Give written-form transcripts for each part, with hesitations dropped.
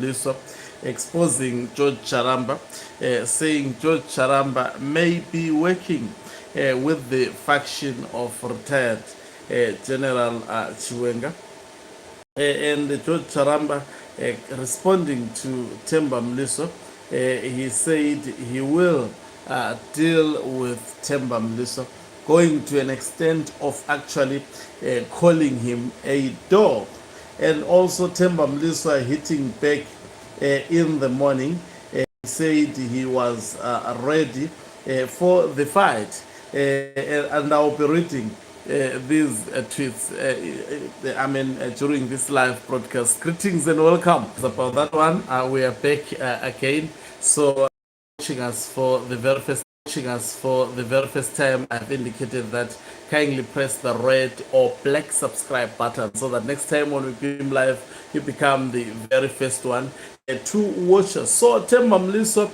Mliswa, exposing George Charamba, saying George Charamba may be working with the faction of retired General Chiwenga. And George Charamba, responding to Themba Mliswa, he said he will deal with Themba Mliswa, going to an extent of actually calling him a dog. And also Themba Mliswa hitting back in the morning, said he was ready for the fight. And I'll be reading these tweets, during this live broadcast. Greetings and welcome. About that one, we are back again. So, watching us for the very first time, I've indicated that kindly press the red or black subscribe button so that next time when we beam live, you become the very first one to watch us. So Themba Mliswa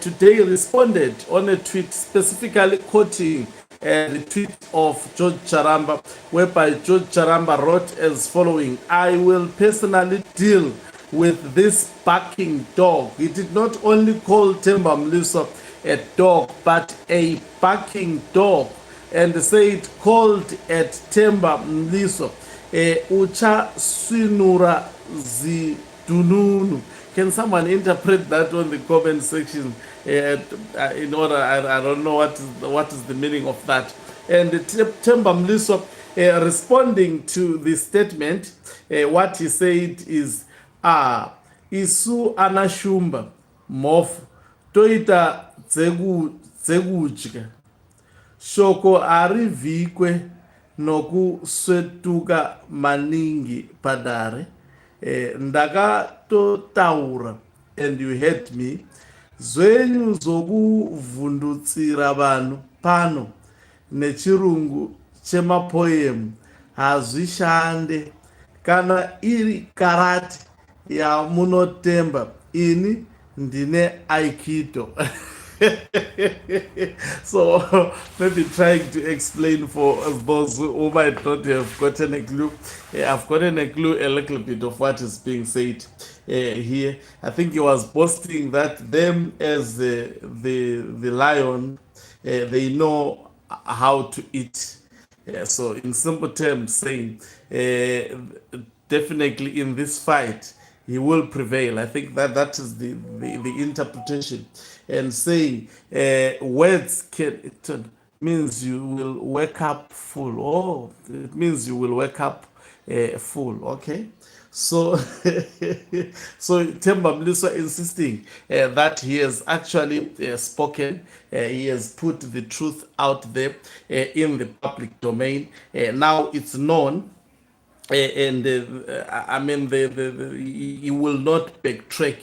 today responded on a tweet specifically quoting the tweet of George Charamba, whereby George Charamba wrote as following: "I will personally deal with this barking dog." He did not only call Themba Mliswa a dog, but a barking dog, and said called at Themba Mliswa ucha swinura zidununu. Can someone interpret that on the comment section? In order, I don't know what is the meaning of that. And Themba Mliswa responding to the statement, what he said is, isu anashumba mofu toita dzekudya shoko arivikwe nokuswetuka maningi padare ndakatotaura and you heard me zvenyu zokuvhundutsira vanhu pano nechirungu chemapoemu hazvishande kana iri karati yamunotemba ini ndine aikido. So maybe trying to explain for those who might not have gotten a clue. I've gotten a clue a little bit of what is being said here. I think he was boasting that them as the lion, they know how to eat. So in simple terms, saying definitely in this fight he will prevail. I think that is the interpretation. And saying words can means you will wake up full. Oh, it means you will wake up full. Okay. So, so Themba Mliswa insisting that he has actually spoken, he has put the truth out there in the public domain. Now it's known, and he will not backtrack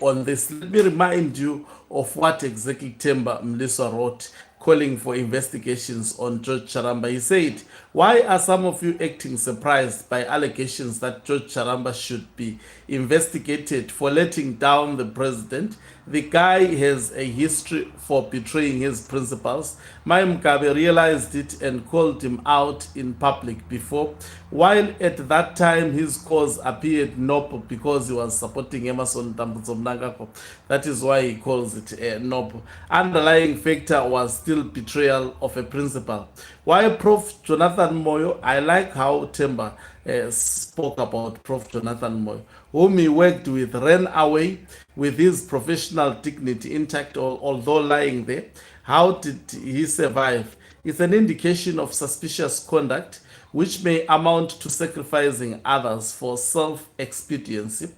on this. Let me remind you of what exactly Themba Mliswa wrote, calling for investigations on George Charamba. He said, "Why are some of you acting surprised by allegations that George Charamba should be investigated for letting down the president? The guy has a history for betraying his principles. Mai Mugabe realized it and called him out in public before, while at that time his cause appeared noble because he was supporting Emerson Dambudzo Mnangagwa. That is why he calls it noble. Underlying factor was still betrayal of a principle. While Prof. Jonathan Moyo, I like how Themba spoke about Prof. Jonathan Moyo, whom he worked with, ran away with his professional dignity intact, although lying there. How did he survive? It's an indication of suspicious conduct, which may amount to sacrificing others for self-expediency.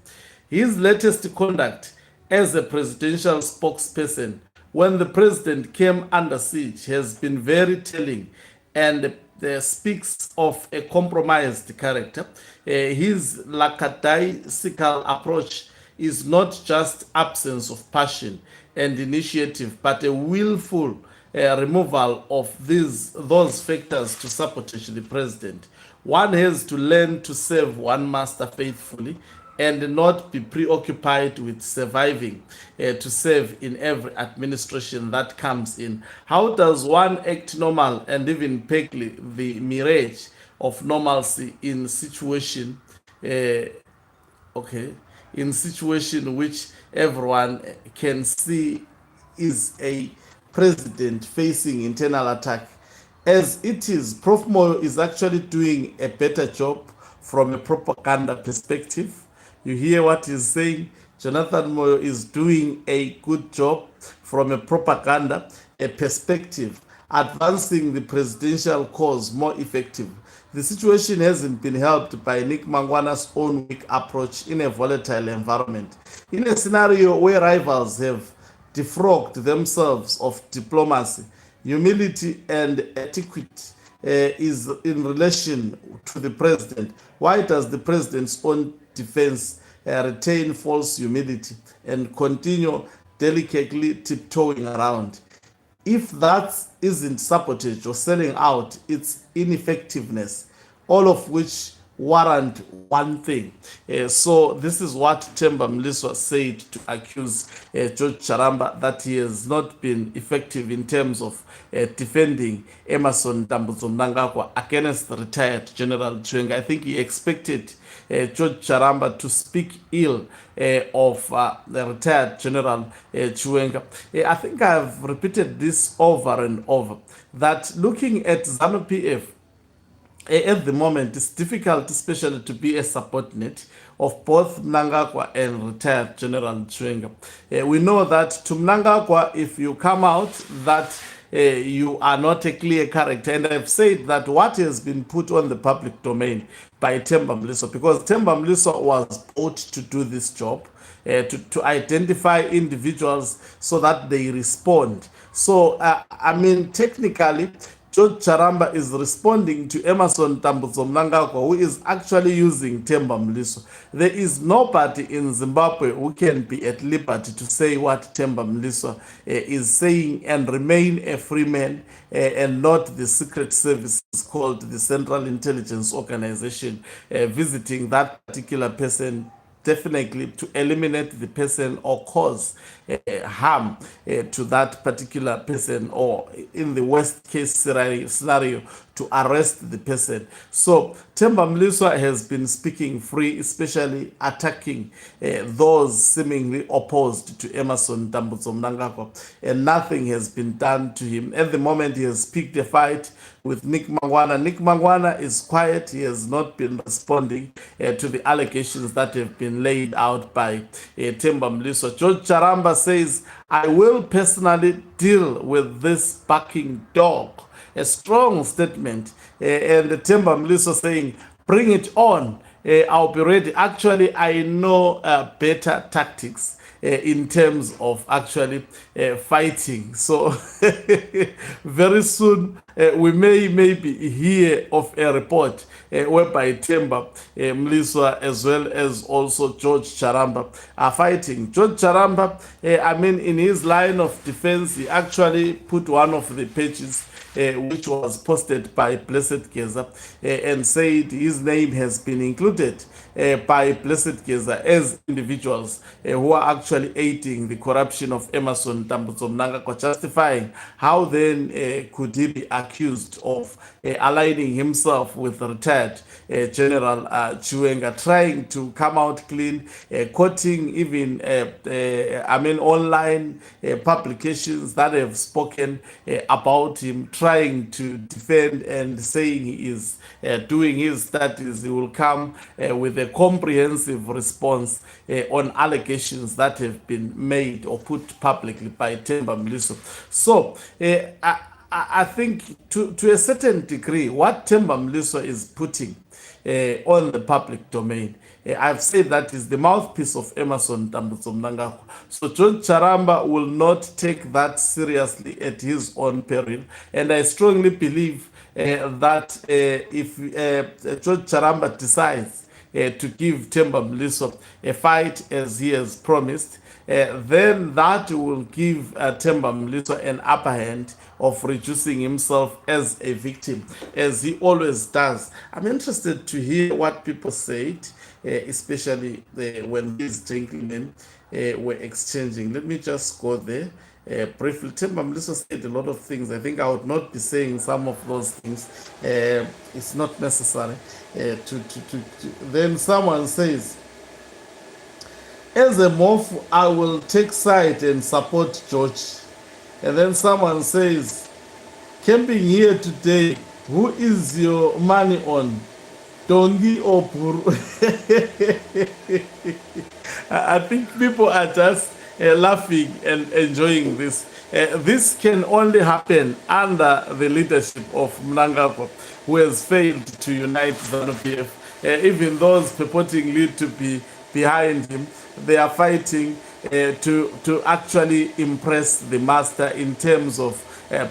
His latest conduct as a presidential spokesperson when the president came under siege has been very telling and speaks of a compromised character. His lackadaisical approach is not just absence of passion and initiative, but a willful removal of those factors to sabotage the president. One has to learn to serve one master faithfully and not be preoccupied with surviving to serve in every administration that comes in. How does one act normal and even peg the mirage of normalcy in situation okay in situation which everyone can see is a president facing internal attack. As it is, Prof. Moyo is actually doing a better job from a propaganda perspective. You hear what he's saying. Jonathan Moyo is doing a good job from a propaganda a perspective, advancing the presidential cause more effective. The situation hasn't been helped by Nick Mangwana's own weak approach in a volatile environment. In a scenario where rivals have defrocked themselves of diplomacy, humility, and etiquette is in relation to the president. Why does the president's own defense retain false humility and continue delicately tiptoeing around? If that isn't sabotage or selling out, it's ineffectiveness, all of which warrant one thing. So this is what Themba Mliswa said to accuse George Charamba that he has not been effective in terms of defending Emerson Dambudzo Mnangagwa against the retired General Chiwenga. I think he expected George Charamba to speak ill of the retired General Chiwenga. I think I've repeated this over and over, that looking at ZANU-PF at the moment, it's difficult, especially to be a subordinate of both Mnangagwa and retired General Chiwenga. We know that to Mnangagwa, if you come out, that you are not a clear character. And I've said that what has been put on the public domain by Themba Mliswa, because Themba Mliswa was bought to do this job, to identify individuals so that they respond. So, I mean, technically, George Charamba is responding to Emerson Dambudzo Mnangagwa, who is actually using Themba Mliswa. There is nobody in Zimbabwe who can be at liberty to say what Themba Mliswa is saying and remain a free man and not the secret services called the Central Intelligence Organization visiting that particular person, definitely to eliminate the person or cause harm to that particular person, or in the worst case scenario to arrest the person. So Themba Mliswa has been speaking free, especially attacking those seemingly opposed to Emerson Dambudzo Mnangagwa, and nothing has been done to him. At the moment, he has picked a fight with Nick Mangwana. Nick Mangwana is quiet. He has not been responding to the allegations that have been laid out by Themba Mliswa. George Charamba says, I will personally deal with this barking dog. A strong statement. And Themba Mliswa saying, bring it on. I'll be ready. Actually, I know better tactics in terms of actually fighting. So very soon we may maybe hear of a report whereby Themba Mliswa as well as also George Charamba are fighting. George Charamba, I mean, in his line of defense, he actually put one of the pages which was posted by Blessed Geza and said his name has been included by Blessed Geza as individuals who are actually aiding the corruption of Emerson Dambudzo Mnangagwa, justifying how then could he be accused of aligning himself with retired General Chiwenga, trying to come out clean, quoting even I mean online publications that have spoken about him, trying to defend and saying he is doing his studies. He will come with a comprehensive response on allegations that have been made or put publicly by Themba Mliswa. So I think to a certain degree, what Themba Mliswa is putting on the public domain, I've said that is the mouthpiece of Emerson Dambudzo Mnangagwa. So George Charamba will not take that seriously at his own peril. And I strongly believe that if George Charamba decides to give Themba Mliswa a fight as he has promised, then that will give Themba Mliswa an upper hand of reducing himself as a victim, as he always does. I'm interested to hear what people said, especially when these gentlemen were exchanging. Let me just go there briefly. Themba Mliswa said a lot of things. I think I would not be saying some of those things. It's not necessary to. Then someone says, As a mof, I will take side and support George. And then someone says, camping here today, who is your money on? Dongi or Puru? I think people are just laughing and enjoying this. This can only happen under the leadership of Mnangagwa, who has failed to unite ZANU-PF. Even those purportedly to be behind him, they are fighting to actually impress the master in terms of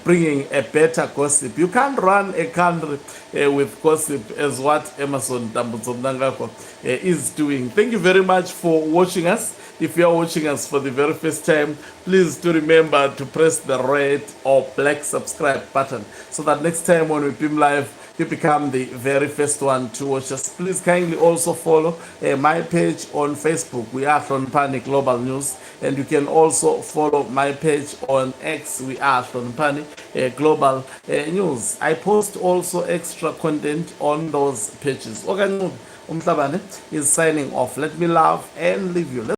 bringing a better gossip. You can't run a country with gossip as what Emerson Dambudzo Mnangagwa is doing. Thank you very much for watching us. If you are watching us for the very first time, please do remember to press the red or black subscribe button so that next time when we beam live, you become the very first one to watch us. Please kindly also follow my page on Facebook. We are Hloniphani Global News. And you can also follow my page on X. We are Hloniphani Global News. I post also extra content on those pages. Umhlabane is signing off. Let me love and leave you.